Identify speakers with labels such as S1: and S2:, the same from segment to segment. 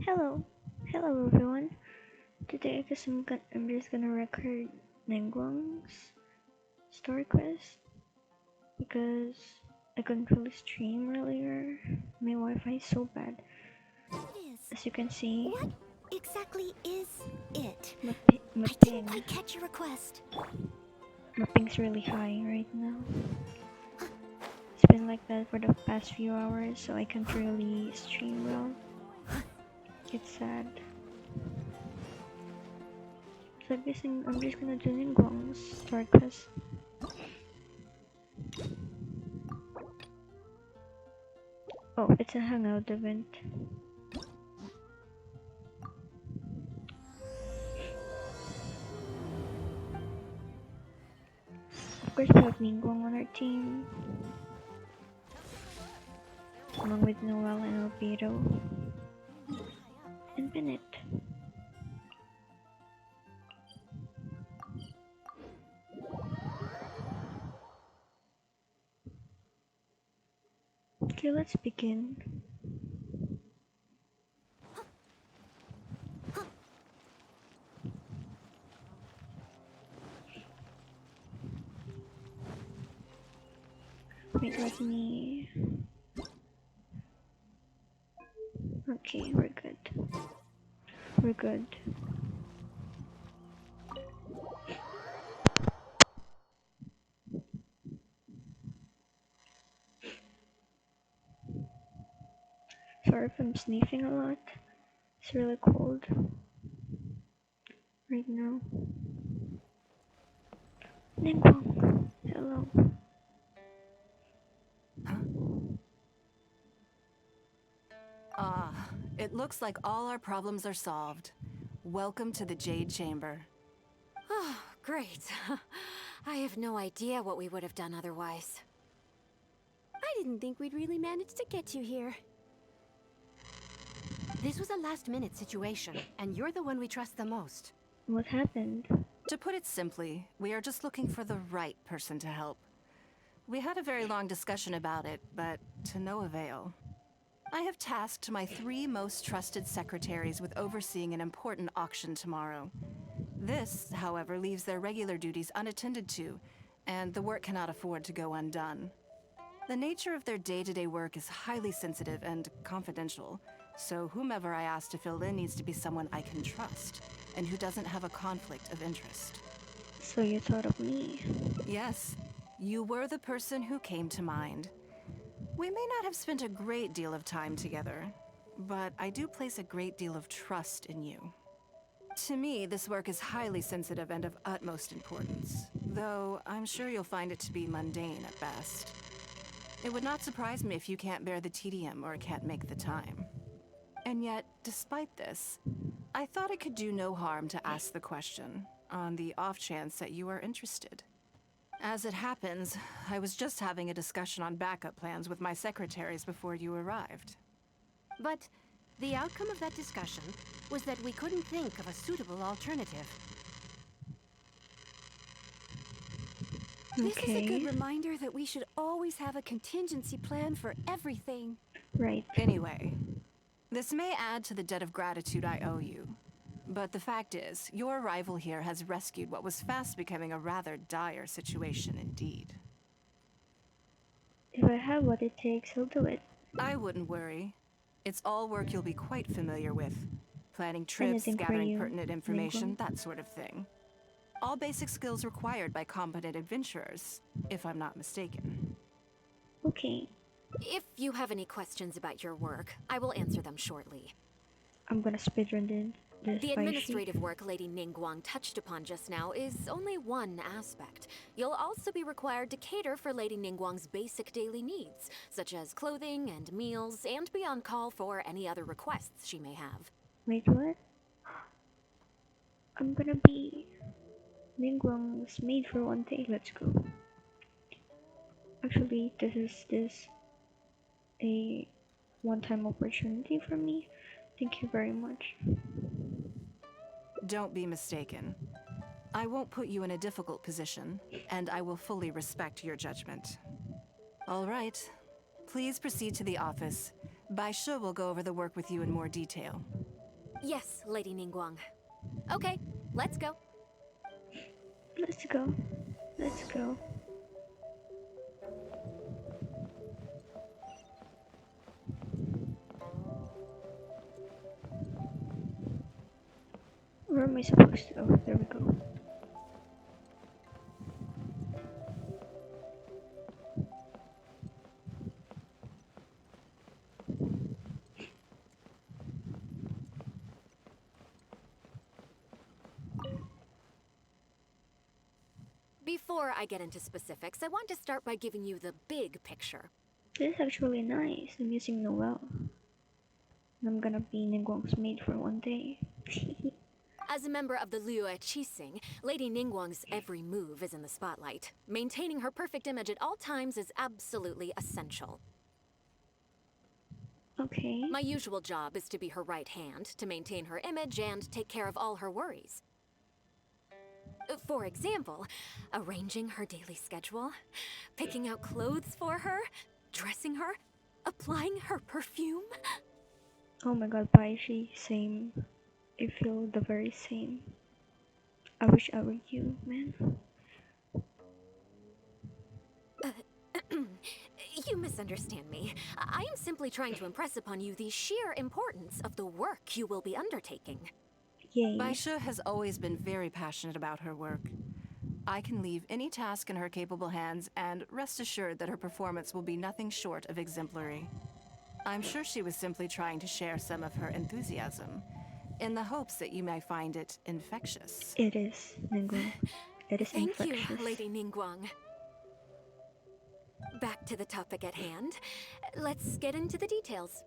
S1: Hello, hello everyone. Today, I'm just gonna record Ningguang's story quest because I couldn't really stream earlier. My Wi-Fi is so bad.
S2: It is.
S1: As you can see,
S2: What exactly is it?
S1: my
S2: I didn't
S1: ping,
S2: quite catch your request.
S1: my ping's really high right now. It's been like that for the past few hours, so I can't really stream well. It's sad. So I'm just gonna do Ningguang's story quest. Oh, it's a hangout event. Of course, we have Ningguang on our team, along with Noel and Albedo, and Bennett. Okay, let's begin. Wait, let me... Okay, we're good. We're good. Sorry if I'm sneezing a lot. It's really cold right now. Ningguang, hello.
S3: Ah, it looks like all our problems are solved. Welcome to the Jade Chamber.
S2: Oh, great. I have no idea what we would have done otherwise. I didn't think we'd really manage to get you here. This was a last-minute situation, and you're the one we trust the most.
S1: What happened?
S3: To put it simply, we are just looking for the right person to help. We had a very long discussion about it, but to no avail. I have tasked my 3 most trusted secretaries with overseeing an important auction tomorrow. This, however, leaves their regular duties unattended to, and the work cannot afford to go undone. The nature of their day-to-day work is highly sensitive and confidential, so whomever I ask to fill in needs to be someone I can trust, and who doesn't have a conflict of interest.
S1: So you thought of me.
S3: Yes, you were the person who came to mind. We may not have spent a great deal of time together, but I do place a great deal of trust in you. To me, this work is highly sensitive and of utmost importance, though I'm sure you'll find it to be mundane at best. It would not surprise me if you can't bear the tedium or can't make the time. And yet, despite this, I thought it could do no harm to ask the question, on the off chance that you are interested. As it happens, I was just having a discussion on backup plans with my secretaries before you arrived.
S2: But the outcome of that discussion was that we couldn't think of a suitable alternative. This is a good
S1: Okay,
S2: reminder that we should always have a contingency plan for everything.
S1: right.
S3: Anyway, this may add to the debt of gratitude I owe you. But the fact is, your arrival here has rescued what was fast becoming a rather dire situation indeed.
S1: If I have what it takes, I'll do it.
S3: I wouldn't worry. It's all work you'll be quite familiar with. Planning trips,
S1: Anything for
S3: gathering
S1: you,
S3: pertinent information,
S1: Ningguang.
S3: that sort of thing. All basic skills required by competent adventurers, if I'm not mistaken.
S1: Okay,
S2: If you have any questions about your work, I will answer them shortly.
S1: I'm gonna speedrun this
S2: The
S1: spy sheet.
S2: administrative work Lady Ningguang touched upon just now is only one aspect. You'll also be required to cater for Lady Ningguang's basic daily needs, such as clothing and meals, and be on call for any other requests she may have.
S1: Wait, what? I'm gonna be Ningguang's maid for one day. Let's go. Actually, this a one-time opportunity for me. Thank you very much.
S3: Don't be mistaken. I won't put you in a difficult position, and I will fully respect your judgment. All right. Please proceed to the office. Baisha will go over the work with you in more detail.
S2: Yes, Lady Ningguang. Okay, let's go.
S1: Let's go. Let's go. Where am I supposed to? Oh, there we go.
S2: Before I get into specifics, I want to start by giving you the big picture.
S1: This is actually nice. I'm using Noel. And I'm gonna be Ningguang's maid for one day.
S2: As a member of the Liyue Qixing, Lady Ningguang's every move is in the spotlight. Maintaining her perfect image at all times is absolutely essential.
S1: Okay.
S2: My usual job is to be her right hand, to maintain her image and take care of all her worries. For example, arranging her daily schedule, picking out clothes for her, dressing her, applying her perfume.
S1: Oh my god, Baishi, same. I feel the very same. I wish I were you, man.
S2: You misunderstand me. I am simply trying to impress upon you the sheer importance of the work you will be undertaking.
S1: Yay.
S3: Baisha has always been very passionate about her work. I can leave any task in her capable hands and rest assured that her performance will be nothing short of exemplary. I'm sure she was simply trying to share some of her enthusiasm, in the hopes that you may find it infectious.
S1: It is, Ningguang. It is
S2: Thank you,
S1: infectious.
S2: Lady Ningguang. Back to the topic at hand. Let's get into the details.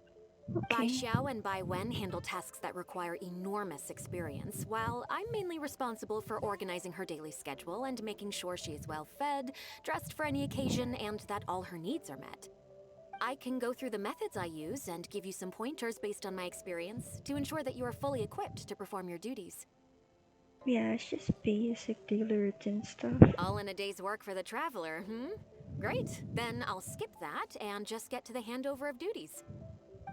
S2: Bai
S1: Okay.
S2: Xiao and Bai Wen handle tasks that require enormous experience, while I'm mainly responsible for organizing her daily schedule and making sure she is well fed, dressed for any occasion, and that all her needs are met. I can go through the methods I use and give you some pointers based on my experience to ensure that you are fully equipped to perform your duties.
S1: Yeah, it's just basic daily routine stuff.
S2: All in a day's work for the traveler, Great, then I'll skip that and just get to the handover of duties.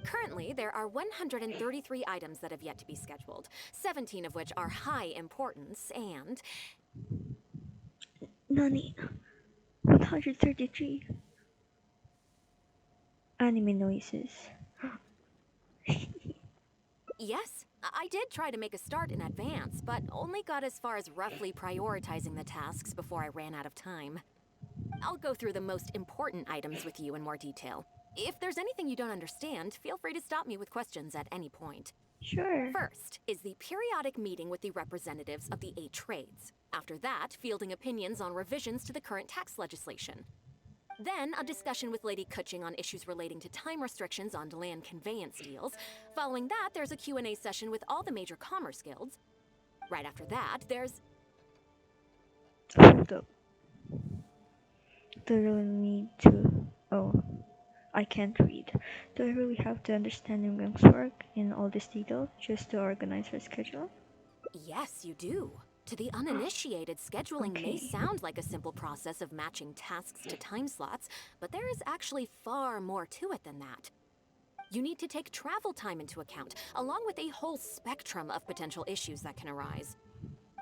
S2: Currently, there are 133 items that have yet to be scheduled, 17 of which are high importance, and
S1: Nani? 133 anime noises.
S2: yes, I did try to make a start in advance, but only got as far as roughly prioritizing the tasks before I ran out of time. I'll go through the most important items with you in more detail. If there's anything you don't understand, feel free to stop me with questions at any point.
S1: Sure.
S2: First is the periodic meeting with the representatives of the 8 trades. After that, fielding opinions on revisions to the current tax legislation. Then, a discussion with Lady Kuching on issues relating to time restrictions on land conveyance deals. Following that, there's a Q&A session with all the major commerce guilds. Right after that, there's...
S1: Hold up. Do I really need to... Oh, I can't read. Do I really have to understand Ningguang's work in all this detail just to organize her schedule?
S2: Yes, you do. To the uninitiated, scheduling may
S1: Okay.
S2: sound like a simple process of matching tasks to time slots, but there is actually far more to it than that. You need to take travel time into account, along with a whole spectrum of potential issues that can arise.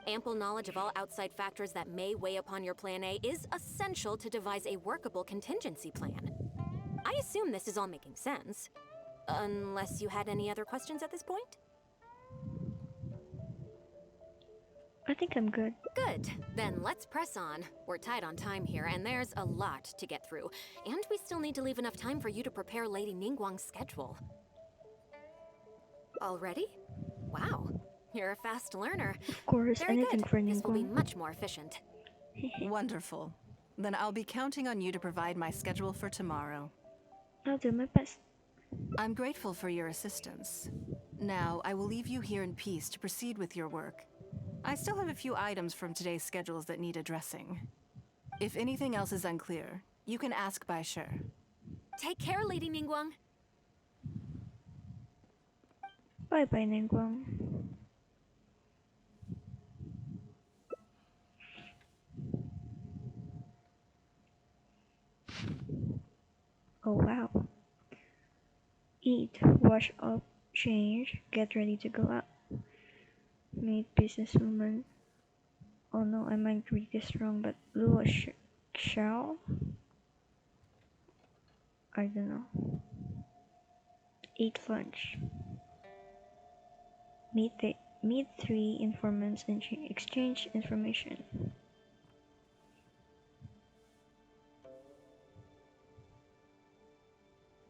S2: Ample knowledge of all outside factors that may weigh upon your Plan A is essential to devise a workable contingency plan. I assume this is all making sense. Unless you had any other questions at this point?
S1: I think I'm good.
S2: Good. Then let's press on. We're tight on time here, and there's a lot to get through. And we still need to leave enough time for you to prepare Lady Ningguang's schedule. Already? Wow. You're a fast learner.
S1: Of course,
S2: Very
S1: anything
S2: good.
S1: for
S2: This will be
S1: Ningguang.
S2: much more efficient.
S3: Wonderful. Then I'll be counting on you to provide my schedule for tomorrow.
S1: I'll do my best.
S3: I'm grateful for your assistance. Now, I will leave you here in peace to proceed with your work. I still have a few items from today's schedules that need addressing. If anything else is unclear, you can ask Bai Shi.
S2: Take care, Lady Ningguang.
S1: Bye bye, Ningguang. Oh wow. Eat, wash up, change, get ready to go out. Meet businesswoman. Oh no, I might read this wrong, but Luo Xiao? I don't know. Eat lunch. Meet three informants and exchange information.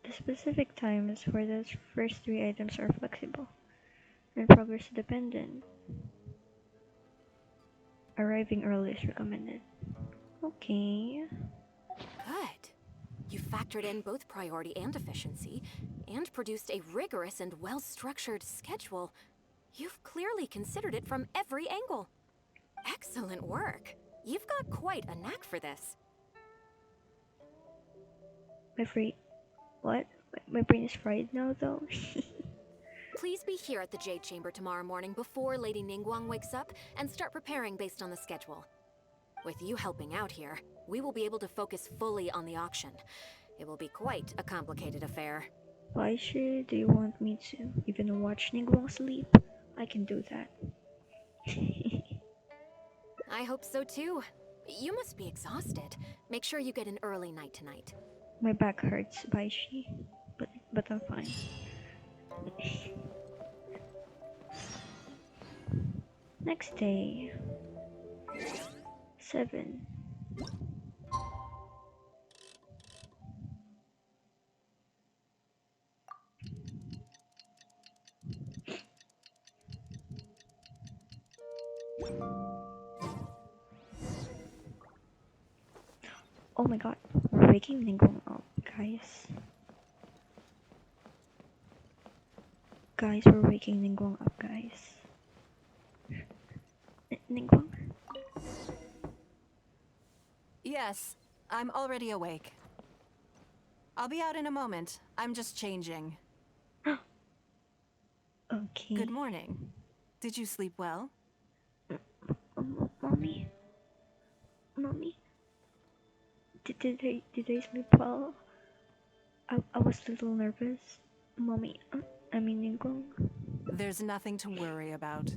S1: The specific times for the first three items are flexible and progress dependent. Arriving early is recommended. Okay.
S2: Good. You factored in both priority and efficiency, and produced a rigorous and well-structured schedule. You've clearly considered it from every angle. Excellent work. You've got quite a knack for this.
S1: My free. What? My brain is fried now though.
S2: Please be here at the Jade Chamber tomorrow morning before Lady Ningguang wakes up and start preparing based on the schedule. With you helping out here, we will be able to focus fully on the auction. It will be quite a complicated affair.
S1: Baishu, do you want me to even watch Ningguang sleep? I can do that.
S2: I hope so too. You must be exhausted. Make sure you get an early night tonight.
S1: My back hurts, Baishi, but I'm fine. Next day. 7. Oh my god, we're waking Ningguang up, guys. Guys, we're waking Ningguang up, guys. Ningguang?
S3: Yes, I'm already awake. I'll be out in a moment. I'm just changing.
S1: Okay.
S3: Good morning. Did you sleep well?
S1: Mommy? Mommy? Did I sleep well? I was a little nervous. Mommy, I mean Ningguang.
S3: There's nothing to worry about.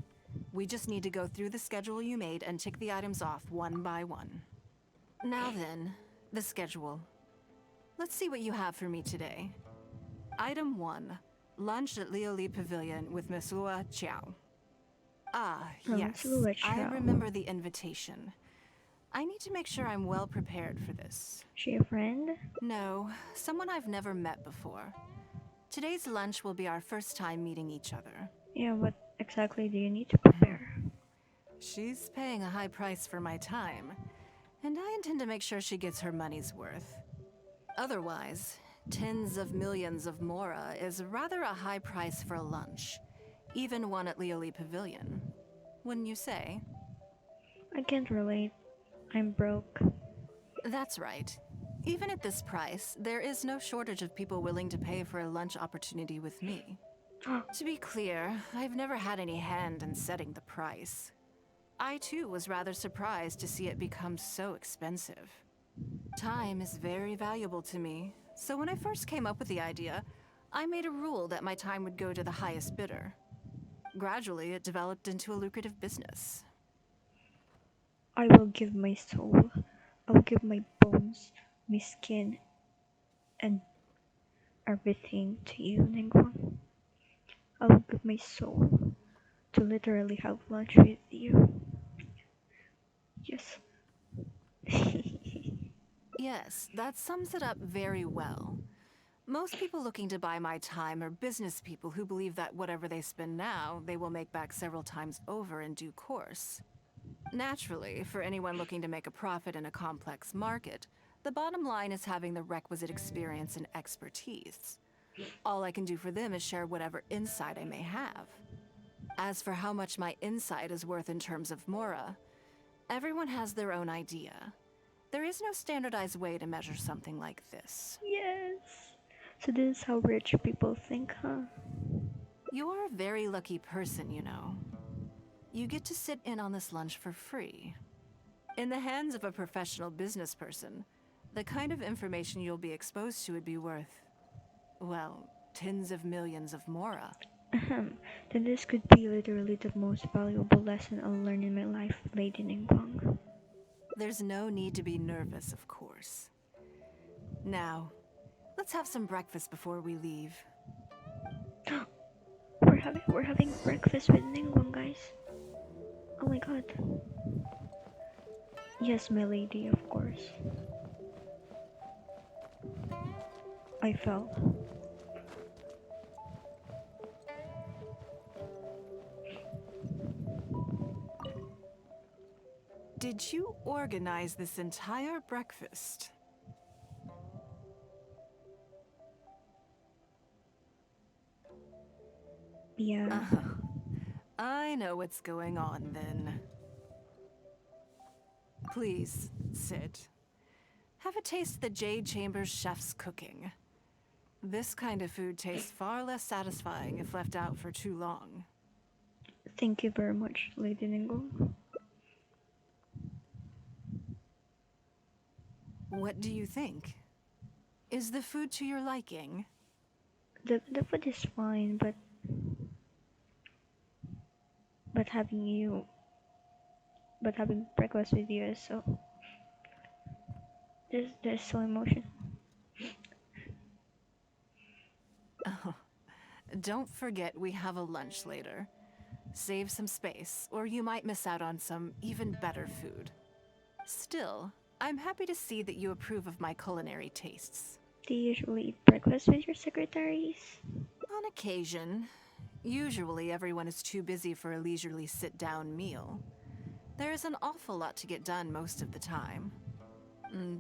S3: We just need to go through the schedule you made and tick the items off one by one. Now then, the schedule. Let's see what you have for me today. Item 1. Lunch at Lioli Pavilion with Miss Lua Chiao. Ah, yes.
S1: Lua
S3: I
S1: Chiao.
S3: remember the invitation. I need to make sure I'm well prepared for this.
S1: She a friend?
S3: No, someone I've never met before. Today's lunch will be our first time meeting each other.
S1: Yeah, what exactly do you need to prepare?
S3: She's paying a high price for my time, and I intend to make sure she gets her money's worth. Otherwise, tens of millions of mora is rather a high price for a lunch, even one at Lioli Pavilion. Wouldn't you say?
S1: I can't relate. I'm broke.
S3: That's right. Even at this price, there is no shortage of people willing to pay for a lunch opportunity with me. To be clear, I've never had any hand in setting the price. I too was rather surprised to see it become so expensive. Time is very valuable to me, so when I first came up with the idea, I made a rule that my time would go to the highest bidder. Gradually, it developed into a lucrative business.
S1: I will give my soul. I will give my bones, my skin, and everything to you, Ningguang. I will give my soul to literally have lunch with you. Yes.
S3: Yes, that sums it up very well. Most people looking to buy my time are business people who believe that whatever they spend now, they will make back several times over in due course. Naturally, for anyone looking to make a profit in a complex market, the bottom line is having the requisite experience and expertise. All I can do for them is share whatever insight I may have. As for how much my insight is worth in terms of mora, everyone has their own idea. There is no standardized way to measure something like this.
S1: Yes. So this is how rich people think, huh?
S3: You're a very lucky person, you know. You get to sit in on this lunch for free. In the hands of a professional business person, the kind of information you'll be exposed to would be worth, well, tens of millions of mora.
S1: Ahem. Then this could be literally the most valuable lesson I'll learn in my life, Lady Ningguang.
S3: There's no need to be nervous, of course. Now, let's have some breakfast before we leave.
S1: We're having breakfast with Ningguang, guys. Oh my god. Yes, my lady, of course. I fell.
S3: Did you organize this entire breakfast?
S1: Yeah.
S3: I know what's going on then. Please, sit. Have a taste of the Jade Chamber's chef's cooking. This kind of food tastes far less satisfying if left out for too long.
S1: Thank you very much, Lady Ningguang.
S3: What do you think? Is the food to your liking?
S1: The food is fine, but having breakfast with you is so there's so emotional.
S3: Oh, don't forget we have a lunch later. Save some space, or you might miss out on some even better food. Still, I'm happy to see that you approve of my culinary tastes.
S1: Do you usually eat breakfast with your secretaries?
S3: On occasion. Usually everyone is too busy for a leisurely sit-down meal. There is an awful lot to get done most of the time.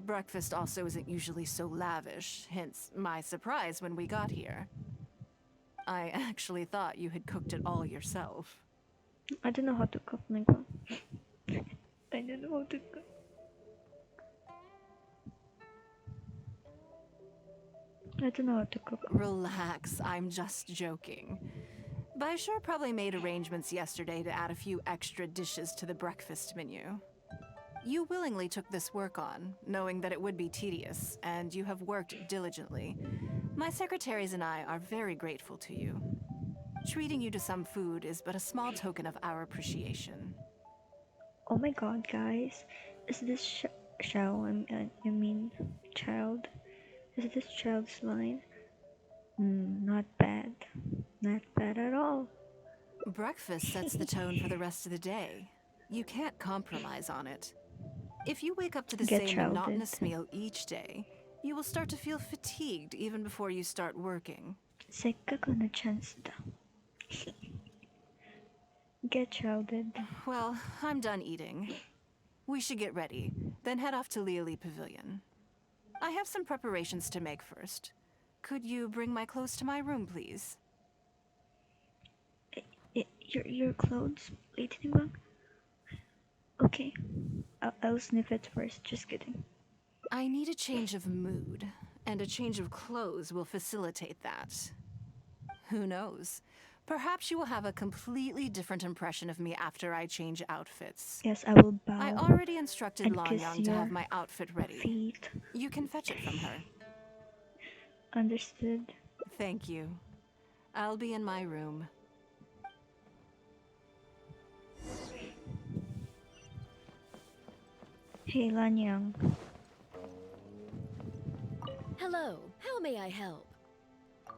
S3: Breakfast also isn't usually so lavish, hence my surprise when we got here. I actually thought you had cooked it all yourself.
S1: I don't know how to cook, Ningguang. I don't know how to cook. I don't know how to cook.
S3: Relax, I'm just joking. Baishar probably made arrangements yesterday to add a few extra dishes to the breakfast menu. You willingly took this work on, knowing that it would be tedious, and you have worked diligently. My secretaries and I are very grateful to you. Treating you to some food is but a small token of our appreciation.
S1: Oh my god, guys. Is this I mean, child? Is this child's line? Not bad. Not bad at all.
S3: Breakfast sets the tone for the rest of the day. You can't compromise on it. If you wake up to the
S1: Get
S3: same
S1: childed.
S3: monotonous meal each day, you will start to feel fatigued even before you start working.
S1: せっかくのチャンスだ. Get childed.
S3: Well, I'm done eating. We should get ready, then head off to Liali Pavilion. I have some preparations to make first. Could you bring my clothes to my room, please?
S1: Your clothes, Lady Ningguang? Okay. I'll sniff it first. Just kidding.
S3: I need a change of mood, and a change of clothes will facilitate that. Who knows? Perhaps you will have a completely different impression of me after I change outfits.
S1: Yes, I will bow.
S3: I already instructed
S1: and
S3: Lan
S1: kiss
S3: Yang to
S1: your
S3: have my outfit ready.
S1: feet.
S3: You can fetch it from her.
S1: Understood.
S3: Thank you. I'll be in my room.
S1: Hey, Lanyang.
S2: Hello, how may I help?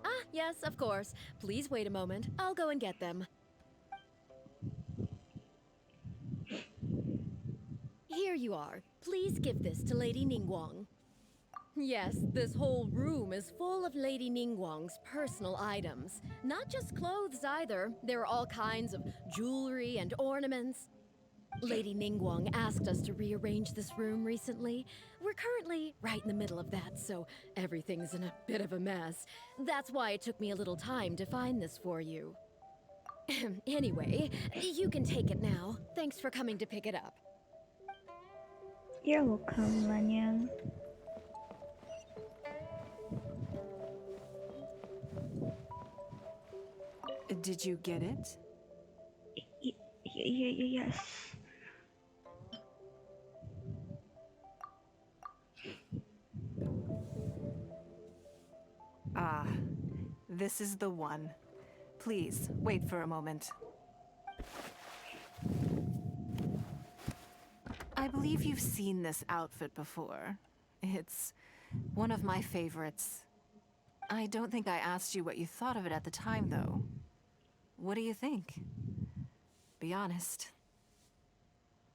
S2: Ah, yes, of course. Please wait a moment. I'll go and get them. Here you are. Please give this to Lady Ningguang. Yes, this whole room is full of Lady Ningguang's personal items. Not just clothes either. There are all kinds of jewelry and ornaments. Lady Ningguang asked us to rearrange this room recently. We're currently right in the middle of that, so everything's in a bit of a mess. That's why it took me a little time to find this for you. Anyway, you can take it now. Thanks for coming to pick it up.
S1: You're welcome, Lanyang.
S3: Did you get it?
S1: Yes.
S3: Ah, this is the one. Please, wait for a moment. I believe you've seen this outfit before. It's one of my favorites. I don't think I asked you what you thought of it at the time, though. What do you think? Be honest.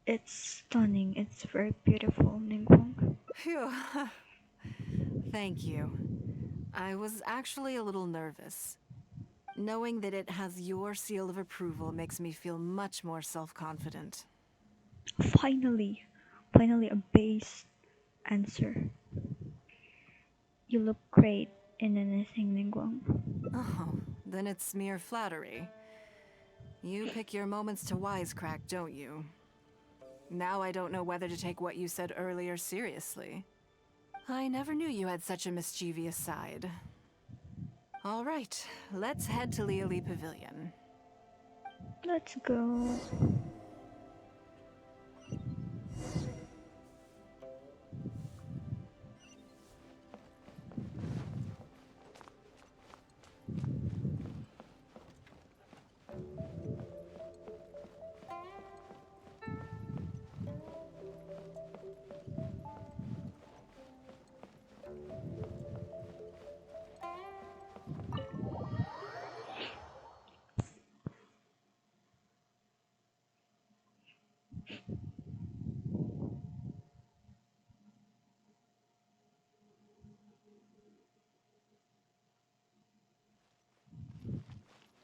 S1: It's stunning. It's very beautiful, Ningguang.
S3: Phew. Thank you. I was actually a little nervous. Knowing that it has your seal of approval makes me feel much more self-confident.
S1: Finally, finally a base answer. You look great in anything, Ningguang.
S3: Oh, then it's mere flattery. You pick your moments to wisecrack, don't you? Now I don't know whether to take what you said earlier seriously. I never knew you had such a mischievous side. All right, let's head to Liali Pavilion.
S1: Let's go.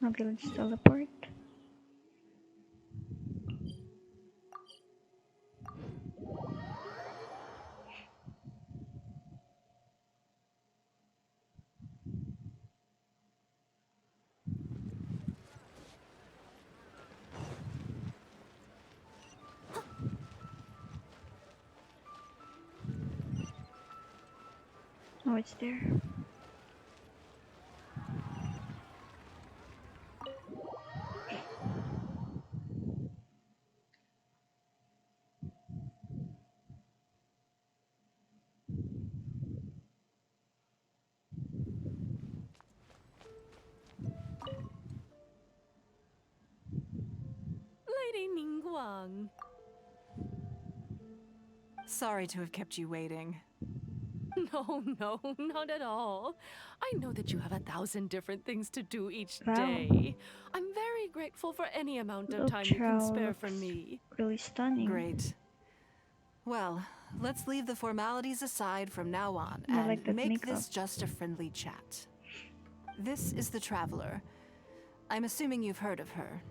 S1: Okay, let's teleport. Oh, it's there.
S2: Lady Ningguang.
S3: Sorry to have kept you waiting.
S2: No, no, not at all. I know that you have 1,000 different things to do each
S1: Wow.
S2: day. I'm very grateful for any amount of
S1: Look,
S2: time you can
S1: Chow
S2: spare for
S1: looks
S2: me.
S1: really stunning.
S3: Great. Well, let's leave the formalities aside from now on
S1: I
S3: and
S1: like that
S3: make
S1: makeup.
S3: this just a friendly chat. This is the Traveler. I'm assuming you've heard of her.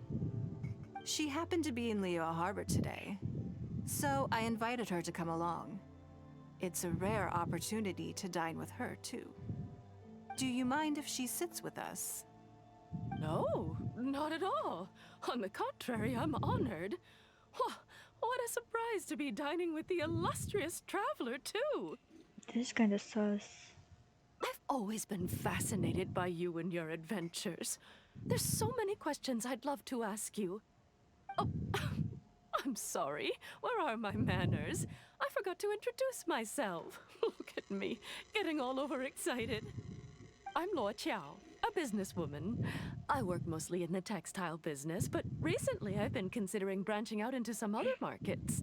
S3: She happened to be in Liyue Harbor today, so I invited her to come along. It's a rare opportunity to dine with her, too. Do you mind if she sits with us?
S2: No, not at all. On the contrary, I'm honored. What a surprise to be dining with the illustrious Traveler, too.
S1: This is kinda sus.
S2: I've always been fascinated by you and your adventures. There's so many questions I'd love to ask you. Oh, I'm sorry. Where are my manners? I forgot to introduce myself. Look at me, getting all overexcited. I'm Luo Qiao, a businesswoman. I work mostly in the textile business, but recently I've been considering branching out into some other markets.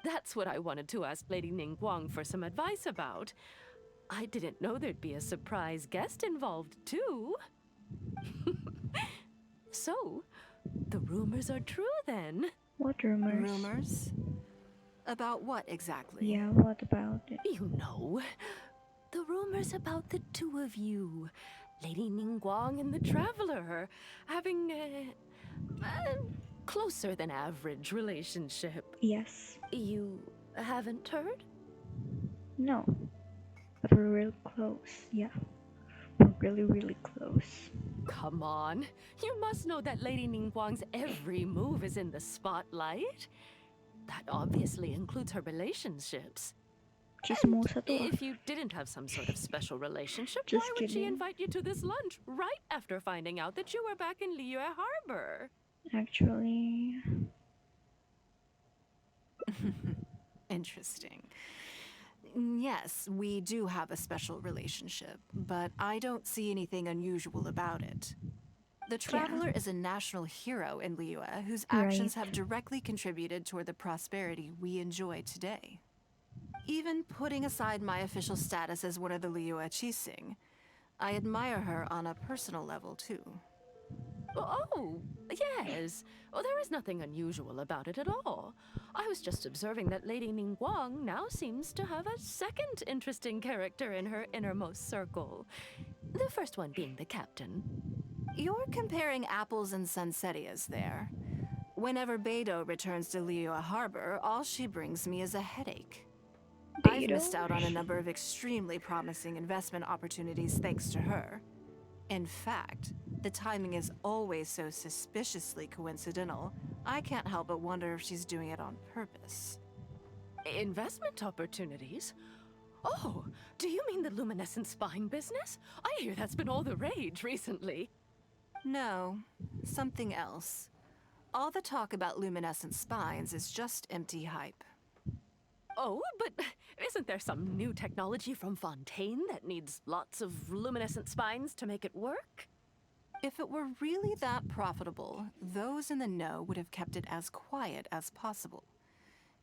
S2: That's what I wanted to ask Lady Ningguang for some advice about. I didn't know there'd be a surprise guest involved, too. So, the rumors are true then.
S1: What rumors?
S3: Rumors? About what exactly?
S1: Yeah, what about it?
S2: You know, the rumors about the two of you, Lady Ningguang and the Traveler, having a closer than average relationship.
S1: Yes.
S2: You haven't heard?
S1: No. But we're real close. Yeah. We're really, really close.
S2: Come on, you must know that Lady Ningguang's every move is in the spotlight. That obviously includes her relationships.
S1: Chismosa to ah.
S2: If you didn't have some sort of special relationship,
S1: Just
S2: why would she
S1: kidding.
S2: invite you to this lunch right after finding out that you were back in Liyue Harbor?
S1: Actually,
S3: Interesting. Yes, we do have a special relationship, but I don't see anything unusual about it. The
S1: Yeah,
S3: Traveler is a national hero in Liyue whose
S1: right.
S3: actions have directly contributed toward the prosperity we enjoy today. Even putting aside my official status as one of the Liyue Chising, I admire her on a personal level too.
S4: Oh, yes. Oh, there is nothing unusual about it at all. I was just observing that Lady Ningguang now seems to have a second interesting character in her innermost circle. The first one being the captain.
S3: You're comparing apples and sunsettias there. Whenever Beidou returns to Liyue Harbor, all she brings me is a headache. I've
S1: Beetle?
S3: missed out on a number of extremely promising investment opportunities thanks to her. In fact, the timing is always so suspiciously coincidental, I can't help but wonder if she's doing it on purpose.
S4: Investment opportunities? Oh, do you mean the luminescent spine business? I hear that's been all the rage recently.
S3: No, something else. All the talk about luminescent spines is just empty hype.
S4: Oh, but isn't there some new technology from Fontaine that needs lots of luminescent spines to make it work?
S3: If it were really that profitable, those in the know would have kept it as quiet as possible.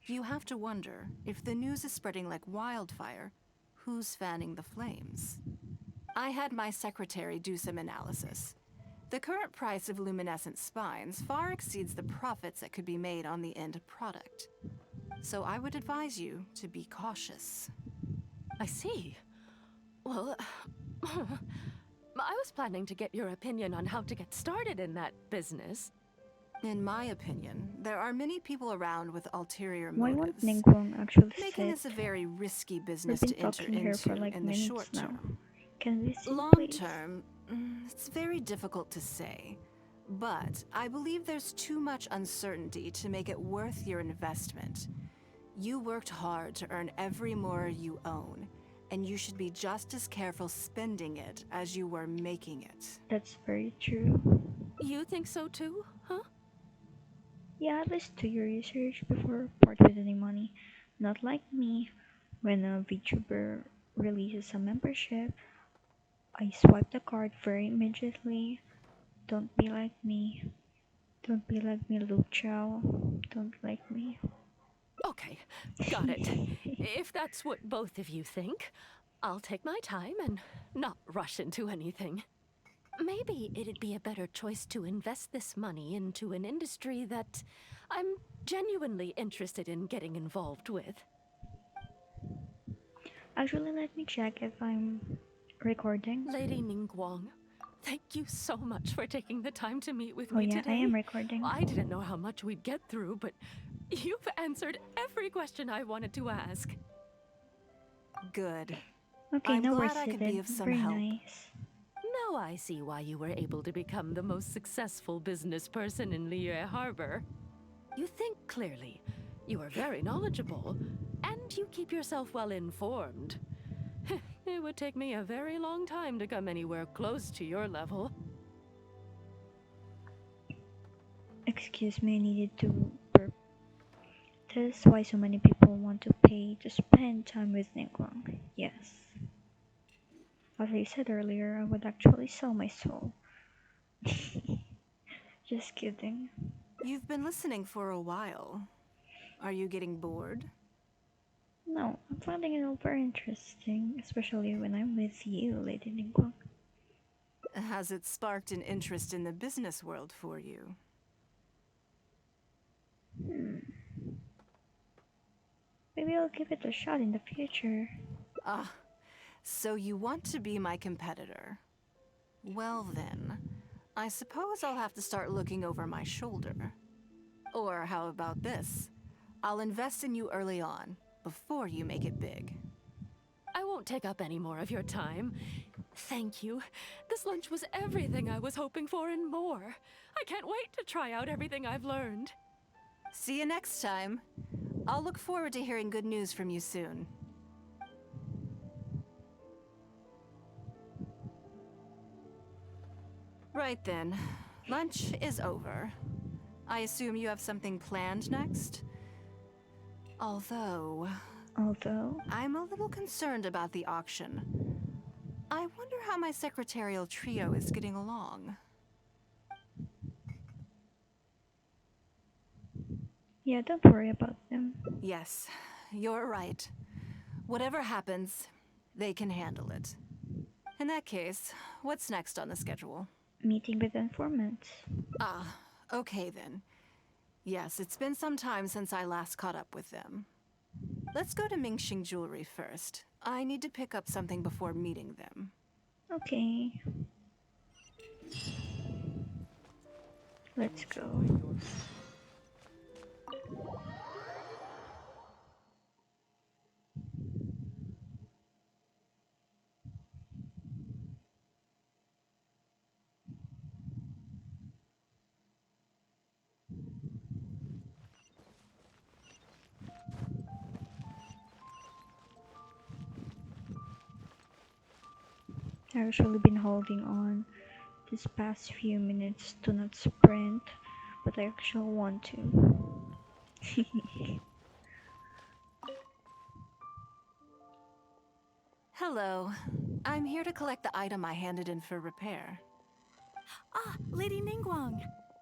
S3: You have to wonder, if the news is spreading like wildfire, who's fanning the flames? I had my secretary do some analysis. The current price of luminescent spines far exceeds the profits that could be made on the end product. So I would advise you to be cautious.
S4: I see. Well, I was planning to get your opinion on how to get started in that business.
S3: In my opinion, there are many people around with ulterior
S1: Why won't
S3: motives,
S1: Ningguang actually
S3: making
S1: sit?
S3: this a very risky
S1: We've
S3: business
S1: been
S3: to enter
S1: talking here for
S3: into
S1: like
S3: in the
S1: minutes
S3: short
S1: now.
S3: term.
S1: Can we sit,
S3: Long
S1: please?
S3: term, it's very difficult to say. But I believe there's too much uncertainty to make it worth your investment. You worked hard to earn every more you own, and you should be just as careful spending it as you were making it.
S1: That's very true.
S4: You think so too, huh?
S1: Yeah, at least do your research before part with any money. Not like me, when a VTuber releases a membership, I swipe the card very immediately. Don't be like me. Don't be like me, Luke Chow. Don't be like me.
S4: Okay, got it. If that's what both of you think, I'll take my time and not rush into anything. Maybe it'd be a better choice to invest this money into an industry that I'm genuinely interested in getting involved with.
S1: Actually, let me check if I'm recording.
S4: Lady Ningguang, thank you so much for taking the time to meet with
S1: Oh
S4: me
S1: yeah, I
S4: today.
S1: am recording.
S4: I didn't know how much we'd get through, but you've answered every question I wanted to ask.
S3: Good.
S1: Okay,
S3: I'm
S1: now we're
S3: glad I could
S1: seated.
S3: be of some
S1: Very
S3: help.
S1: nice.
S4: Now I see why you were able to become the most successful business person in Liyue Harbor. You think clearly, you are very knowledgeable, and you keep yourself well informed. It would take me a very long time to come anywhere close to your level.
S1: Excuse me, I needed to burp. That's why so many people want to pay to spend time with Ningguang. Yes. As I said earlier, I would actually sell my soul. Just kidding.
S3: You've been listening for a while. Are you getting bored?
S1: No, I'm finding it all very interesting, especially when I'm with you, Lady Ningguang.
S3: Has it sparked an interest in the business world for you?
S1: Hmm. Maybe I'll give it a shot in the future.
S3: Ah, so you want to be my competitor? Well then, I suppose I'll have to start looking over my shoulder. Or how about this? I'll invest in you early on, before you make it big.
S4: I won't take up any more of your time. Thank you. This lunch was everything I was hoping for and more. I can't wait to try out everything I've learned.
S3: See you next time. I'll look forward to hearing good news from you soon. Right then, lunch is over. I assume you have something planned next? Although,
S1: Although,
S3: I'm a little concerned about the auction. I wonder how my secretarial trio is getting along.
S1: Yeah, don't worry about them.
S3: Yes, you're right. Whatever happens, they can handle it. In that case, what's next on the schedule?
S1: Meeting with informants.
S3: Ah, okay then. Yes, it's been some time since I last caught up with them. Let's go to Mingxing Jewelry first. I need to pick up something before meeting them.
S1: Okay, let's go. I've actually been holding on these past few minutes to not sprint, but I actually want to.
S3: Hello. I'm here to collect the item I handed in for repair.
S5: Ah, Lady Ningguang.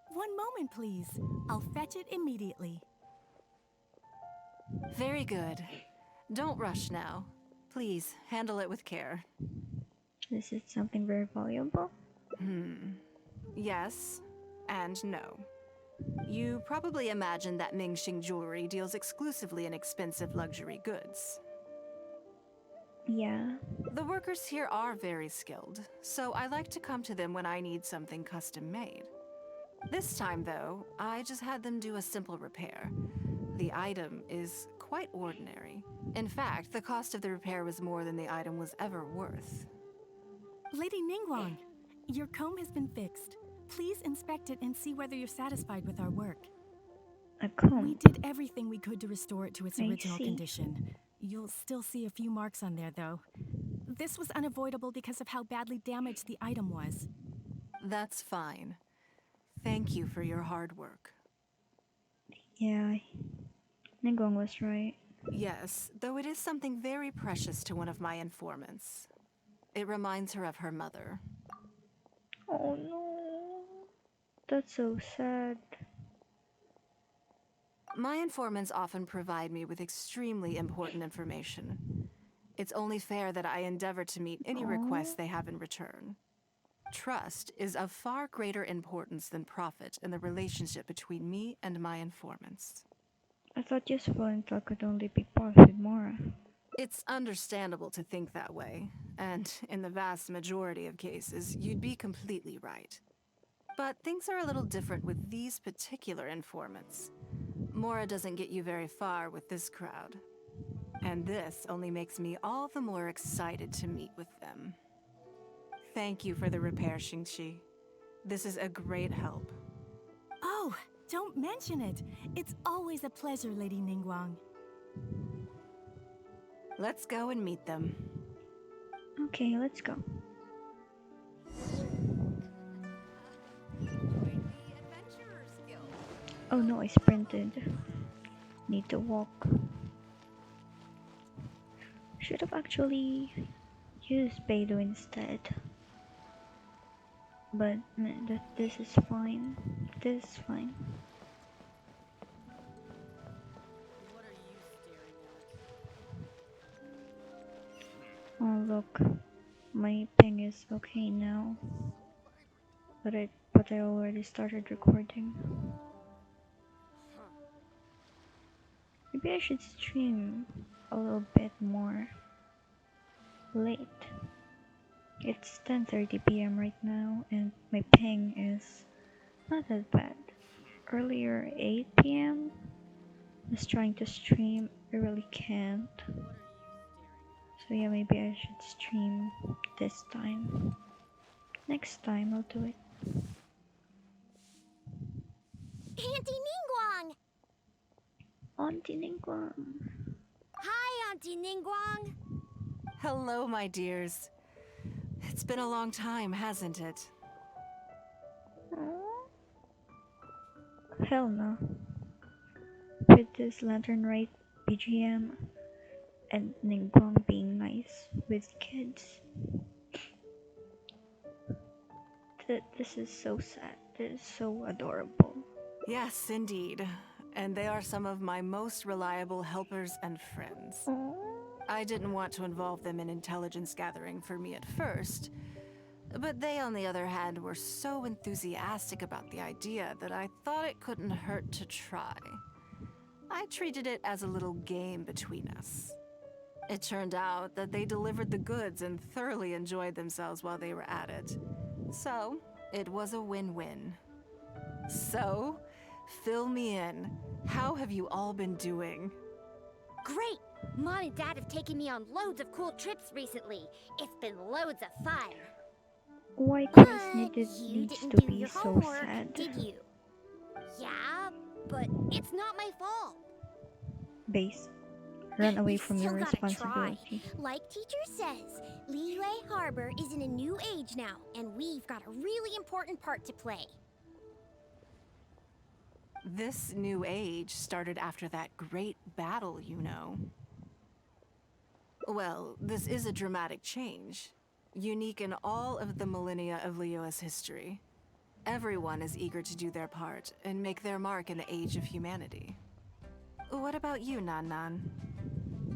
S5: One moment, please. I'll fetch it immediately.
S3: Very good. Don't rush now. Please, handle it with care.
S1: This is something very valuable.
S3: Yes, and no. You probably imagine that Mingxing Jewelry deals exclusively in expensive luxury goods.
S1: Yeah,
S3: The workers here are very skilled, so I like to come to them when I need something custom made. This time, though, I just had them do a simple repair. The item is quite ordinary. In fact, the cost of the repair was more than the item was ever worth.
S5: Lady Ningguang, your comb has been fixed. Please inspect it and see whether you're satisfied with our work.
S1: a
S5: We
S1: comb.
S5: did everything we could to restore it to its
S1: I
S5: original
S1: see.
S5: condition. You'll still see a few marks on there, though. This was unavoidable because of how badly damaged the item was.
S3: That's fine. Thank you for your hard work.
S1: Yeah, Ningguang was right.
S3: Yes, though it is something very precious to one of my informants. It reminds her of her mother.
S1: Oh no, that's so sad.
S3: My informants often provide me with extremely important information. It's only fair that I endeavor to meet any requests
S1: Oh,
S3: they have in return. Trust is of far greater importance than profit in the relationship between me and my informants.
S1: I thought useful intel could only be bought with Mora.
S3: It's understandable to think that way, and in the vast majority of cases, you'd be completely right. But things are a little different with these particular informants. Mora doesn't get you very far with this crowd. And this only makes me all the more excited to meet with them. Thank you for the repair, Xingqi. This is a great help.
S5: Oh, don't mention it. It's always a pleasure, Lady Ningguang.
S3: Let's go and meet them.
S1: Okay, let's go. Oh no, I sprinted. Need to walk. Should have actually used Beidou instead. But this is fine. This is fine. Oh look, my ping is okay now. But I already started recording. Maybe I should stream a little bit more late. It's 10:30 p.m. right now and my ping is not that bad. Earlier 8 p.m. I was trying to stream, I really can't. So yeah, maybe I should stream this time. Next time I'll do it.
S6: Auntie Ningguang!
S1: Auntie Ningguang.
S6: Hi, Auntie Ningguang!
S3: Hello, my dears. It's been a long time, hasn't it?
S1: Aww. Hell no. With this lantern right BGM and Ningguang being nice with kids. This is so sad. This is so adorable.
S3: Yes, indeed. and they are some of my most reliable helpers and friends.
S1: Oh.
S3: I didn't want to involve them in intelligence gathering for me at first, but they, on the other hand, were so enthusiastic about the idea that I thought it couldn't hurt to try. I treated it as a little game between us. It turned out that they delivered the goods and thoroughly enjoyed themselves while they were at it. So, it was a win-win. So, fill me in. How have you all been doing?
S6: Great! Mom and Dad have taken me on loads of cool trips recently. It's been loads of fun.
S1: Why
S6: But
S1: Chris needs
S6: you
S1: to
S6: didn't do
S1: be
S6: your
S1: so
S6: homework,
S1: sad?
S6: did you? Yeah, but it's not my fault.
S1: Base. Run away
S6: We
S1: from
S6: still
S1: your
S6: gotta try.
S1: responsibility.
S6: Like teacher says, Liyue Harbor is in a new age now, and we've got a really important part to play.
S3: This new age started after that great battle, you know. Well, this is a dramatic change, unique in all of the millennia of Liyue's history. Everyone is eager to do their part and make their mark in the age of humanity. What about you, Nan?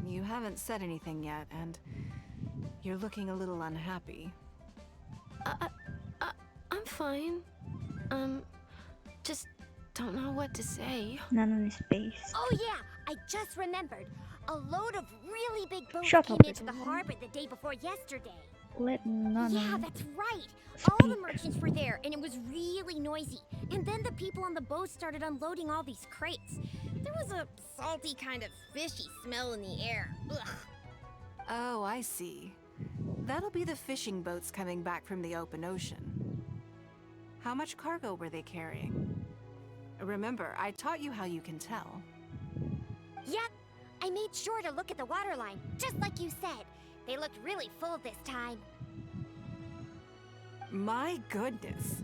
S3: You haven't said anything yet, and you're looking a little unhappy.
S4: I'm fine. Just don't know what to say.
S1: Nanan is based.
S6: Oh yeah, I just remembered. A load of really big boats
S1: Shut
S6: came
S1: up,
S6: into the
S1: everyone.
S6: harbor the day before yesterday.
S1: Let Nanan
S6: Yeah, that's right. All the
S1: speak.
S6: merchants were there, and it was really noisy. And then the people on the boat started unloading all these crates. There was a salty kind of fishy smell in the air. Ugh.
S3: Oh, I see. That'll be the fishing boats coming back from the open ocean. How much cargo were they carrying? Remember, I taught you how you can tell.
S6: Yep, I made sure to look at the waterline, just like you said. They looked really full this time.
S3: My goodness.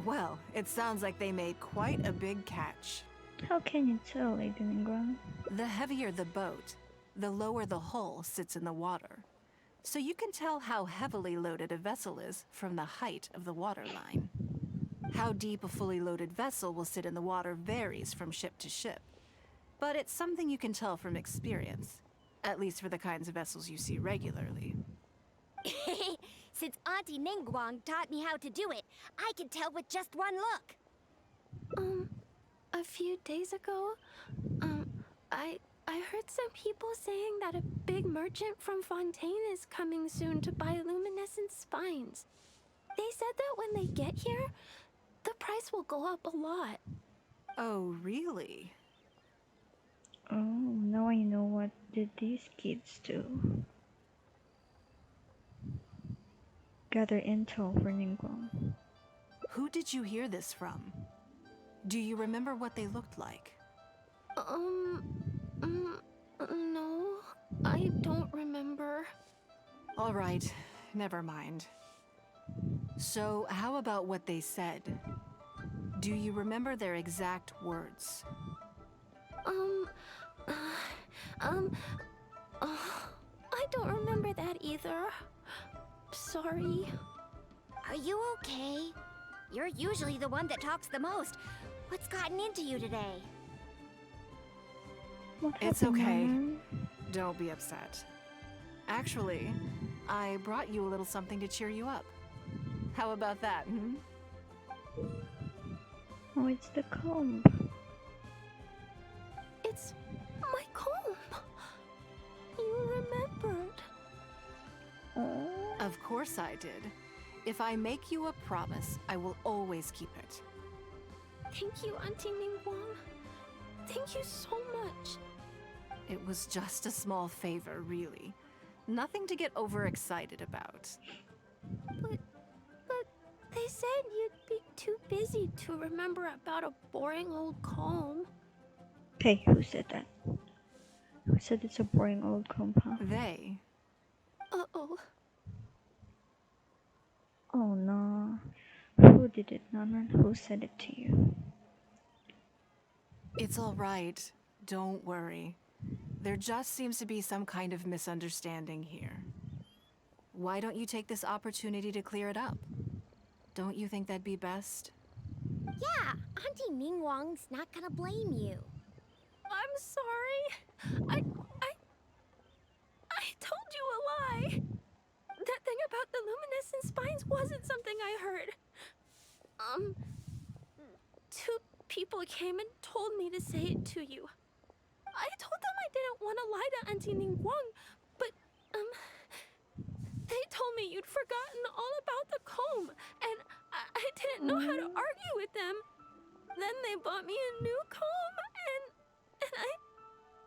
S3: Well, it sounds like they made quite a big catch.
S1: How can you tell, Lady Ningguang?
S3: The heavier the boat, the lower the hull sits in the water. So you can tell how heavily loaded a vessel is from the height of the waterline. How deep a fully loaded vessel will sit in the water varies from ship to ship. But it's something you can tell from experience, at least for the kinds of vessels you see regularly.
S6: Since Auntie Ningguang taught me how to do it, I can tell with just one look.
S4: A few days ago, I heard some people saying that a big merchant from Fontaine is coming soon to buy luminescent spines. They said that when they get here, the price will go up a lot.
S3: Oh, really?
S1: Oh, now I know what did these kids do. Gather intel for Ningguang.
S3: Who did you hear this from? Do you remember what they looked like?
S4: No, I don't remember.
S3: All right, never mind. So, how about what they said? Do you remember their exact words?
S4: I don't remember that either. Sorry.
S6: Are you okay? You're usually the one that talks the most. What's gotten into you today?
S1: What
S3: It's
S1: happened,
S3: okay.
S1: Nanan?
S3: Don't be upset. Actually, I brought you a little something to cheer you up. How about that, hmm?
S1: Oh, it's the comb.
S4: It's my comb. You remembered.
S1: Oh.
S3: Of course I did. If I make you a promise, I will always keep it.
S4: Thank you, Auntie Ningguang. Thank you so much.
S3: It was just a small favor, really. Nothing to get overexcited about.
S4: But they said you'd be too busy to remember about a boring old comb.
S1: Hey, who said that? Who said it's a boring old comb, huh?
S3: They?
S4: Uh-oh.
S1: Oh no. Who did it, Nanan? Who said it to you?
S3: It's all right. Don't worry. There just seems to be some kind of misunderstanding here. Why don't you take this opportunity to clear it up? Don't you think that'd be best?
S6: Yeah, Auntie Ningguang's not gonna blame you.
S4: I'm sorry. I told you a lie. That thing about the luminescent spines wasn't something I heard. Two people came and told me to say it to you. I told them I didn't want to lie to Auntie Ningguang, but, they told me you'd forgotten all about the comb, and I didn't know how to argue with them. Then they bought me a new comb, and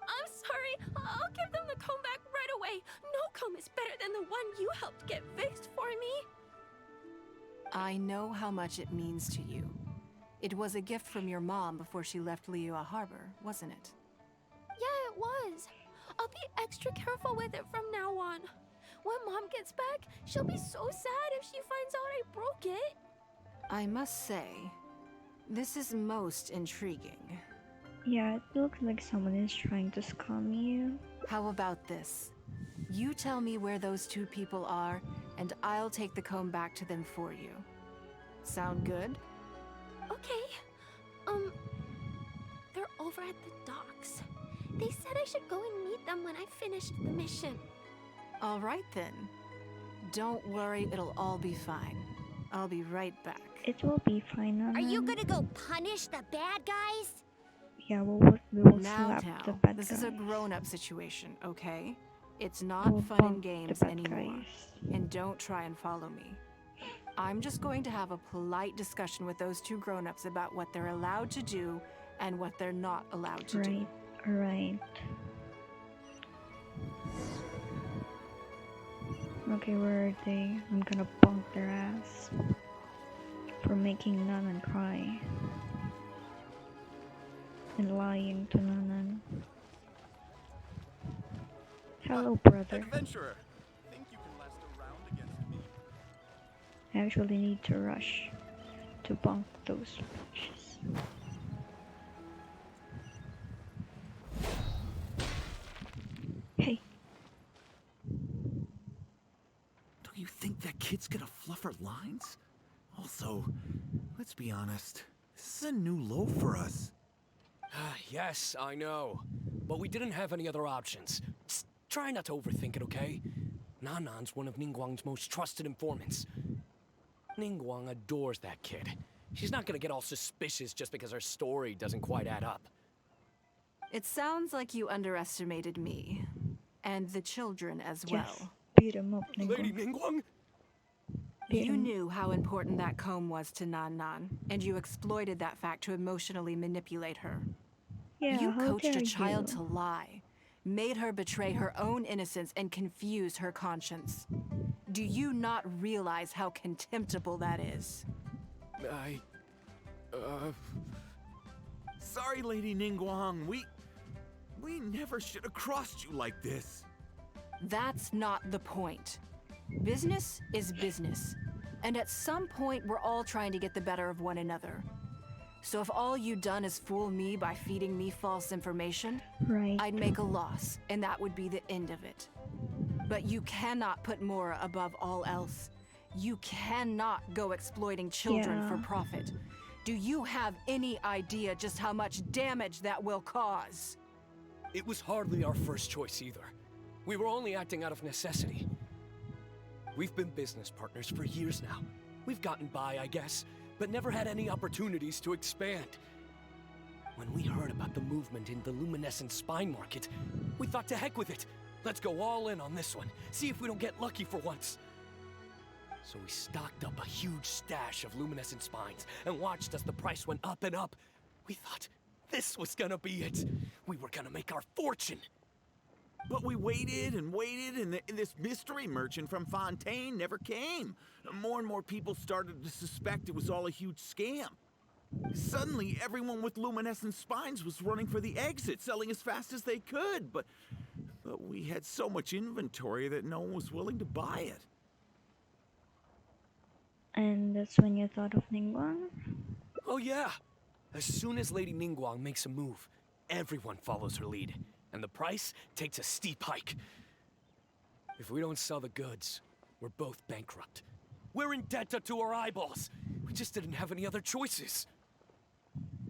S4: I'm sorry. I'll give them the comb back right away. No comb is better than the one you helped get fixed for me.
S3: I know how much it means to you. It was a gift from your mom before she left Liyue Harbor, wasn't it?
S4: Yeah, it was. I'll be extra careful with it from now on. When Mom gets back, she'll be so sad if she finds out I broke it.
S3: I must say, this is most intriguing.
S1: Yeah, it looks like someone is trying to scam you.
S3: How about this? You tell me where those two people are, and I'll take the comb back to them for you. Sound good?
S4: Okay. They're over at the docks. They said I should go and meet them when I finished the mission.
S3: All right then. Don't worry, it'll all be fine. I'll be right back.
S1: It will be fine, Nanan.
S6: Are you gonna go punish the bad guys?
S1: Yeah, we will
S3: Now,
S1: slap the bad
S3: this
S1: guys.
S3: is a grown-up situation, okay? It's
S1: We'll
S3: not fun
S1: bump
S3: and
S1: the
S3: games
S1: bad
S3: anymore.
S1: guys.
S3: And don't try and follow me. I'm just going to have a polite discussion with those two grown-ups about what they're allowed to do and what they're not allowed to do.
S1: Right. Okay, where are they? I'm gonna bunk their ass for making Nanan cry and lying to Nanan. Hello, brother.
S7: Adventurer, think you can last a round against me?
S1: I actually need to rush to bunk those bitches. Hey,
S7: Do you think that kid's gonna fluff her lines? Also, let's be honest, this is a new low for us.
S8: Yes, I know. But we didn't have any other options. Just try not to overthink it, okay? Nanan's one of Ningguang's most trusted informants. Ningguang adores that kid. She's not gonna get all suspicious just because her story doesn't quite add up.
S3: It sounds like you underestimated me. And the children as
S1: yes,
S3: well.
S1: beat him up,
S8: Lady
S1: Ningguang.
S8: Ningguang?
S1: Beat
S3: You
S1: him.
S3: knew how important that comb was to Nan, and you exploited that fact to emotionally manipulate her.
S1: Yeah,
S3: You
S1: how
S3: coached
S1: dare
S3: a child
S1: you?
S3: to lie, made her betray her own innocence and confuse her conscience. Do you not realize how contemptible that is?
S7: Sorry, Lady Ningguang, we never should have crossed you like this.
S3: That's not the point. Business is business. And at some point, we're all trying to get the better of one another. So if all you've done is fool me by feeding me false information,
S1: Right.
S3: I'd make a loss, and that would be the end of it. But you cannot put Mora above all else. You cannot go exploiting children for
S1: Yeah.
S3: profit. Do you have any idea just how much damage that will cause?
S8: It was hardly our first choice either. We were only acting out of necessity. We've been business partners for years now. We've gotten by, I guess, but never had any opportunities to expand. When we heard about the movement in the luminescent spine market, we thought to heck with it. Let's go all in on this one, see if we don't get lucky for once. So we stocked up a huge stash of luminescent spines and watched as the price went up and up. We thought this was gonna be it. We were gonna make our fortune.
S7: But we waited and waited, and this mystery merchant from Fontaine never came. More and more people started to suspect it was all a huge scam. Suddenly, everyone with luminescent spines was running for the exit, selling as fast as they could, but we had so much inventory that no one was willing to buy it.
S1: And that's when you thought of Ningguang?
S8: Oh yeah! As soon as Lady Ningguang makes a move, everyone follows her lead, and the price takes a steep hike. If we don't sell the goods, we're both bankrupt. We're in debt up to our eyeballs. We just didn't have any other choices.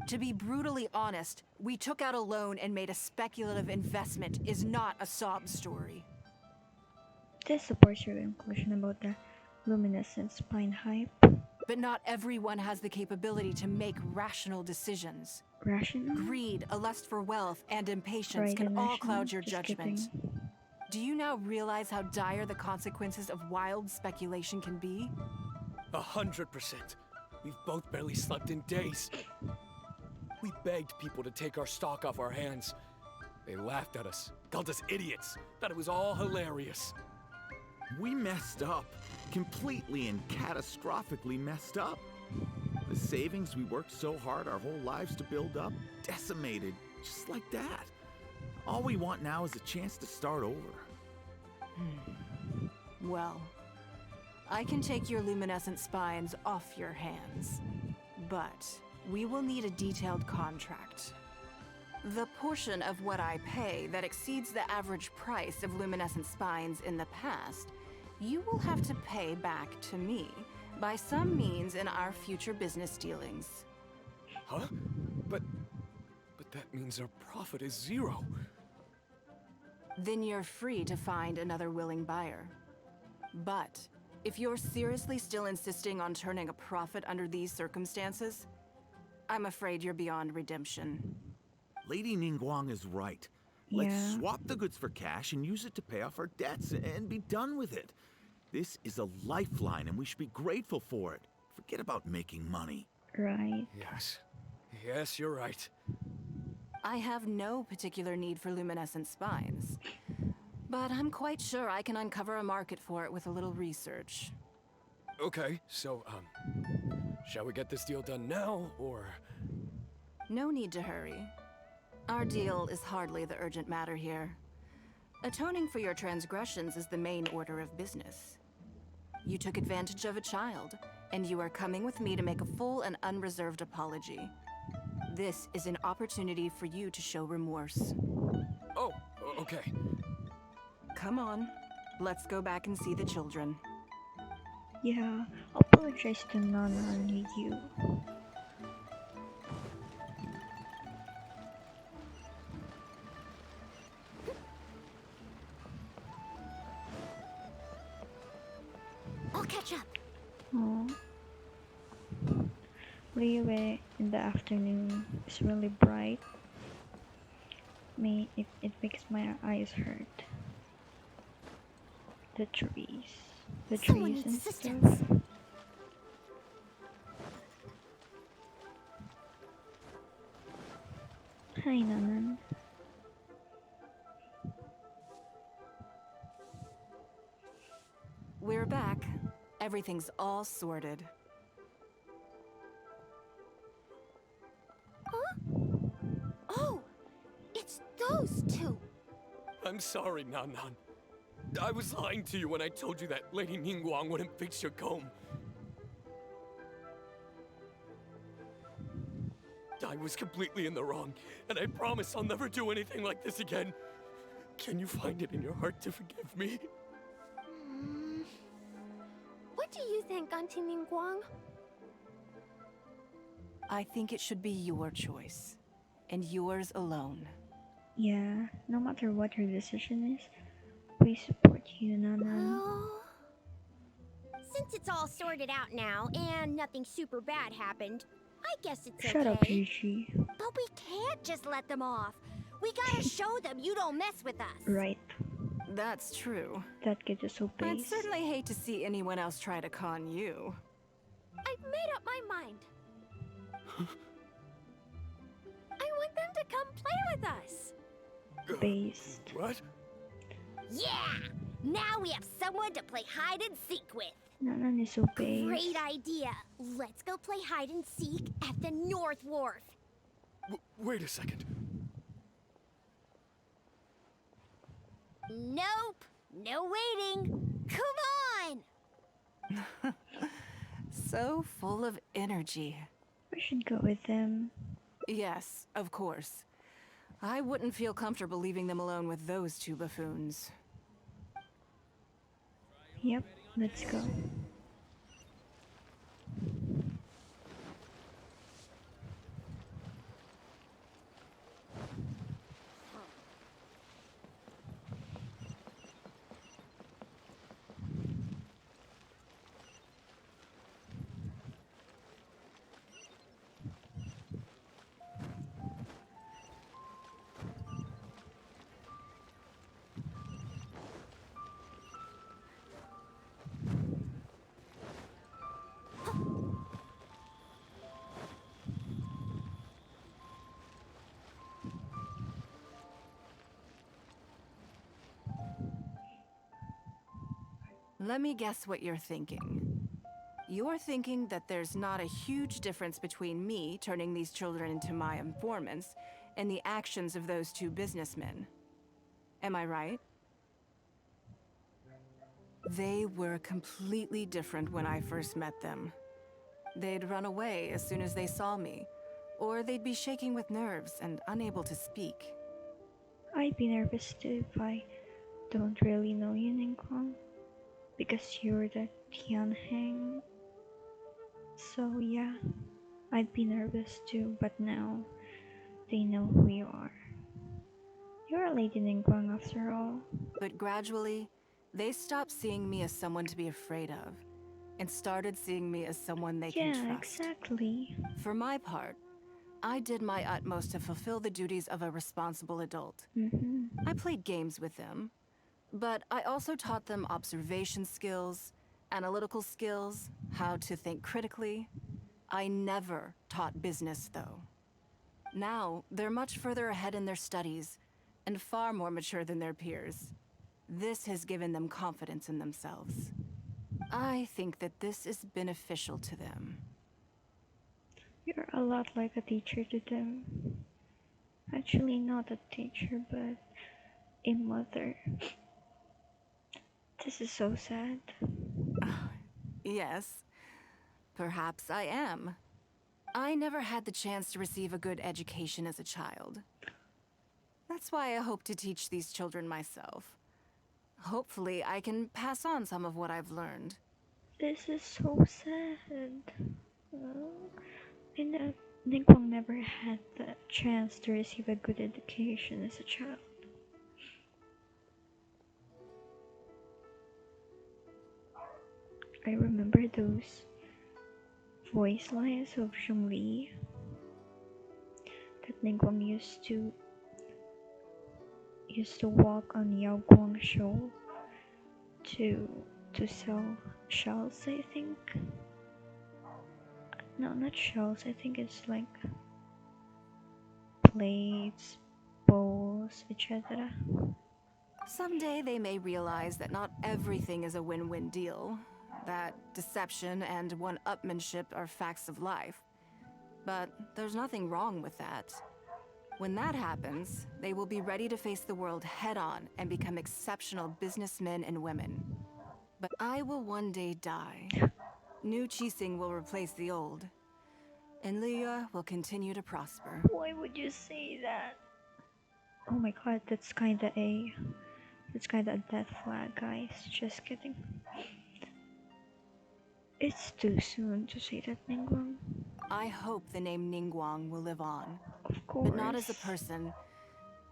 S3: To be brutally honest, we took out a loan and made a speculative investment is not a sob story.
S1: This supports your conclusion about the luminescent spine hype.
S3: But not everyone has the capability to make rational decisions.
S1: Rational?
S3: Greed, a lust for wealth, and impatience can all
S1: Right-dimensional?
S3: cloud your
S1: Just
S3: judgment.
S1: kidding.
S3: Do you now realize how dire the consequences of wild speculation can be?
S8: 100%. We've both barely slept in days. We begged people to take our stock off our hands. They laughed at us, called us idiots, thought it was all hilarious.
S7: We messed up. Completely and catastrophically messed up. The savings we worked so hard our whole lives to build up, decimated, just like that. All we want now is a chance to start over.
S3: Well, I can take your luminescent spines off your hands, but we will need a detailed contract. The portion of what I pay that exceeds the average price of luminescent spines in the past, you will have to pay back to me by some means in our future business dealings.
S8: Huh? But that means our profit is 0.
S3: Then you're free to find another willing buyer. But if you're seriously still insisting on turning a profit under these circumstances, I'm afraid you're beyond redemption.
S7: Lady Ningguang is right. Let's
S1: Yeah.
S7: swap the goods for cash and use it to pay off our debts and be done with it. This is a lifeline and we should be grateful for it. Forget about making money.
S1: Right.
S8: Yes. Yes, you're right.
S3: I have no particular need for luminescent spines, but I'm quite sure I can uncover a market for it with a little research.
S8: Okay, so, shall we get this deal done now, or?
S3: No need to hurry. Our deal is hardly the urgent matter here. Atoning for your transgressions is the main order of business. You took advantage of a child, and you are coming with me to make a full and unreserved apology. This is an opportunity for you to show remorse.
S8: Oh, okay.
S3: Come on, let's go back and see the children.
S1: Yeah, I'll apologize to Nana and you.
S6: I'll catch up.
S1: Oh. Really, in the afternoon, it's really bright. It makes my eyes hurt. The trees. The
S6: Someone
S1: trees
S6: needs
S1: and
S6: assistance.
S1: stuff. Hi, Nanan.
S3: We're back. Everything's all sorted.
S6: Oh, it's those two.
S8: I'm sorry, Nan Nan. I was lying to you when I told you that Lady Ningguang wouldn't fix your comb. I was completely in the wrong, and I promise I'll never do anything like this again. Can you find it in your heart to forgive me?
S6: What do you think, Auntie Ningguang?
S3: I think it should be your choice, and yours alone.
S1: Yeah, no matter what your decision is, we support you, Nanan.
S6: Well, since it's all sorted out now and nothing super bad happened, I guess it's
S1: Shut
S6: okay.
S1: up, Gigi.
S6: But we can't just let them off. We gotta show them you don't mess with us.
S1: Right,
S3: That's true.
S1: that kid is so
S3: I'd
S1: base.
S3: certainly hate to see anyone else try to con you.
S6: I've made up my mind. I want them to come play with us.
S1: Based.
S8: What?
S6: Yeah! Now we have someone to play hide and seek with.
S1: Nanan is so base.
S6: Great idea. Let's go play hide and seek at the North Wharf.
S8: Wait a second.
S6: Nope. No waiting. Come on!
S3: So full of energy.
S1: We should go with them.
S3: Yes, of course. I wouldn't feel comfortable leaving them alone with those two buffoons.
S1: Yep, let's go.
S3: Let me guess what you're thinking. You're thinking that there's not a huge difference between me turning these children into my informants and the actions of those two businessmen. Am I right? They were completely different when I first met them. They'd run away as soon as they saw me, or they'd be shaking with nerves and unable to speak.
S1: I'd be nervous too if I don't really know you, Ningguang, because you're the Tianheng. So yeah, I'd be nervous too, but now they know who you are. You're a lady Ningguang after all.
S3: But gradually, they stopped seeing me as someone to be afraid of, and started seeing me as someone they can
S1: Yeah,
S3: trust.
S1: exactly.
S3: For my part, I did my utmost to fulfill the duties of a responsible adult. I played games with them, but I also taught them observation skills, analytical skills, how to think critically. I never taught business, though. Now, they're much further ahead in their studies, and far more mature than their peers. This has given them confidence in themselves. I think that this is beneficial to them.
S1: You're a lot like a teacher to them. Actually, not a teacher, but a mother. This is so sad.
S3: Yes, perhaps I am. I never had the chance to receive a good education as a child. That's why I hope to teach these children myself. Hopefully, I can pass on some of what I've learned.
S1: This is so sad. I know Ningguang never had the chance to receive a good education as a child. I remember those voice lines of Zhongli that Ningguang used to walk on Yaoguang's show to sell shells, I think. No, not shells. I think it's like plates, bowls, etc.
S3: Someday they may realize that not everything is a win-win deal, that deception and one-upmanship are facts of life. But there's nothing wrong with that. When that happens, they will be ready to face the world head-on and become exceptional businessmen and women. But I will one day die. New Qixing will replace the old, and Liyue will continue to prosper.
S1: Why would you say that? Oh my god, that's kinda a death flag, guys. Just kidding. It's too soon to say that, Ningguang.
S3: I hope the name Ningguang will live on,
S1: Of course.
S3: but not as a person,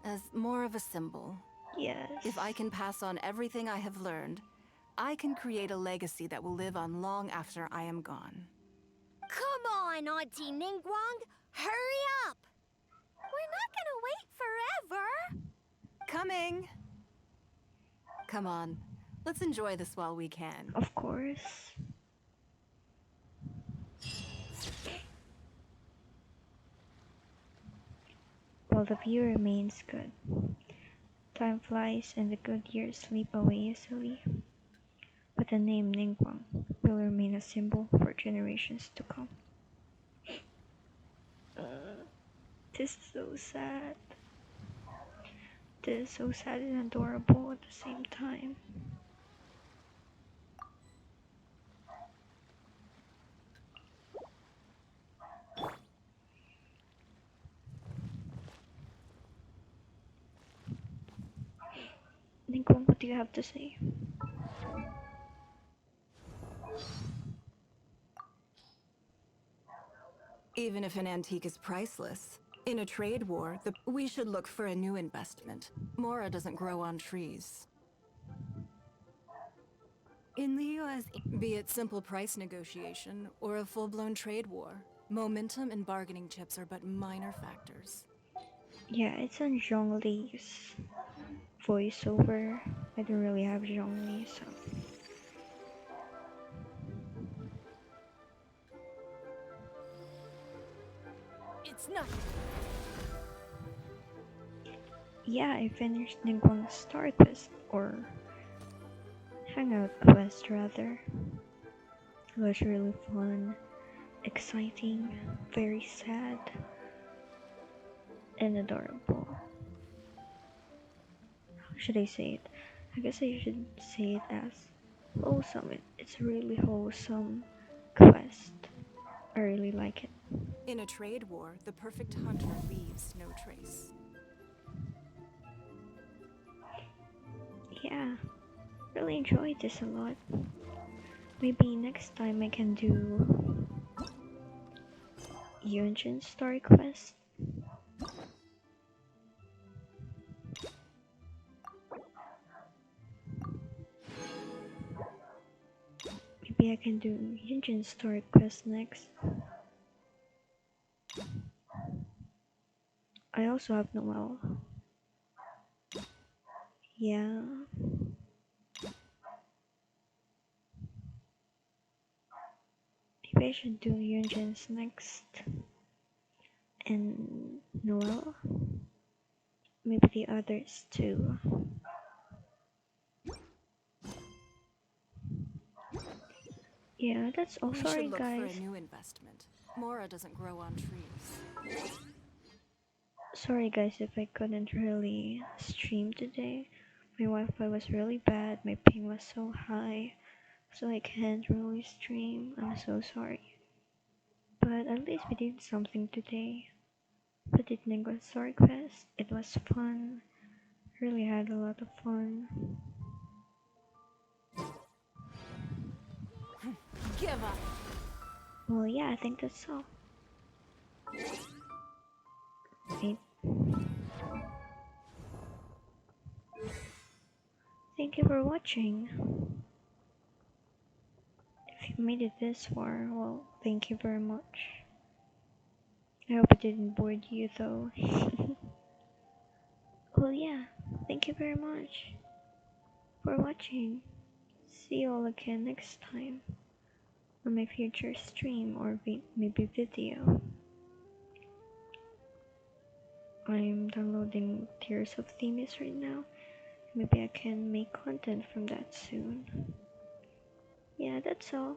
S3: as more of a symbol.
S1: Yes.
S3: If I can pass on everything I have learned, I can create a legacy that will live on long after I am gone.
S6: Come on, Auntie Ningguang! Hurry up! We're not gonna wait forever!
S3: Coming! Come on, let's enjoy this while we can.
S1: Of course. While the view remains good, time flies and the good years slip away easily. But the name Ningguang will remain a symbol for generations to come. This is so sad. This is so sad and adorable at the same time. Ningguang, what do you have to say?
S3: Even if an antique is priceless, in a trade war, we should look for a new investment. Mora doesn't grow on trees. In the US, be it simple price negotiation or a full-blown trade war, momentum and bargaining chips are but minor factors.
S1: Yeah, it's on Zhongli's voiceover. I don't really have Zhongli, so.
S6: It's not.
S1: Yeah, I finished Ningguang's Star Quest, or hangout quest rather. It was really fun, exciting, very sad, and adorable. How should I say it? I guess I should say it as wholesome. It's a really wholesome quest. I really like it.
S3: In a trade war, the perfect hunter leaves no trace.
S1: Yeah, really enjoyed this a lot. Maybe next time I can do Yunjin's story quest. Maybe I can do Yunjin's story quest next. I also have Noel. Yeah. Maybe I should do Yunjin's next. And Noel. Maybe the others too. Yeah, that's all.
S3: We
S1: Sorry,
S3: should look for a
S1: guys.
S3: new investment. Mora doesn't grow on trees.
S1: Sorry, guys, if I couldn't really stream today. My Wi-Fi was really bad. My ping was so high, so I can't really stream. I'm so sorry. But at least we did something today. We did Ningguang'S Story Quest. It was fun. Really had a lot of fun.
S3: Give up!
S1: Well, yeah, I think that's all. Wait. Thank you for watching. If you made it this far, well, thank you very much. I hope it didn't bore you though. Well, yeah, thank you very much for watching. See you all again next time on my future stream or maybe video. I'm downloading Tears of Themis right now. Maybe I can make content from that soon. Yeah, that's all.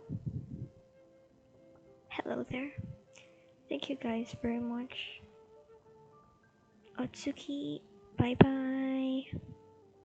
S1: Hello there. Thank you guys very much. Otsuki, bye bye.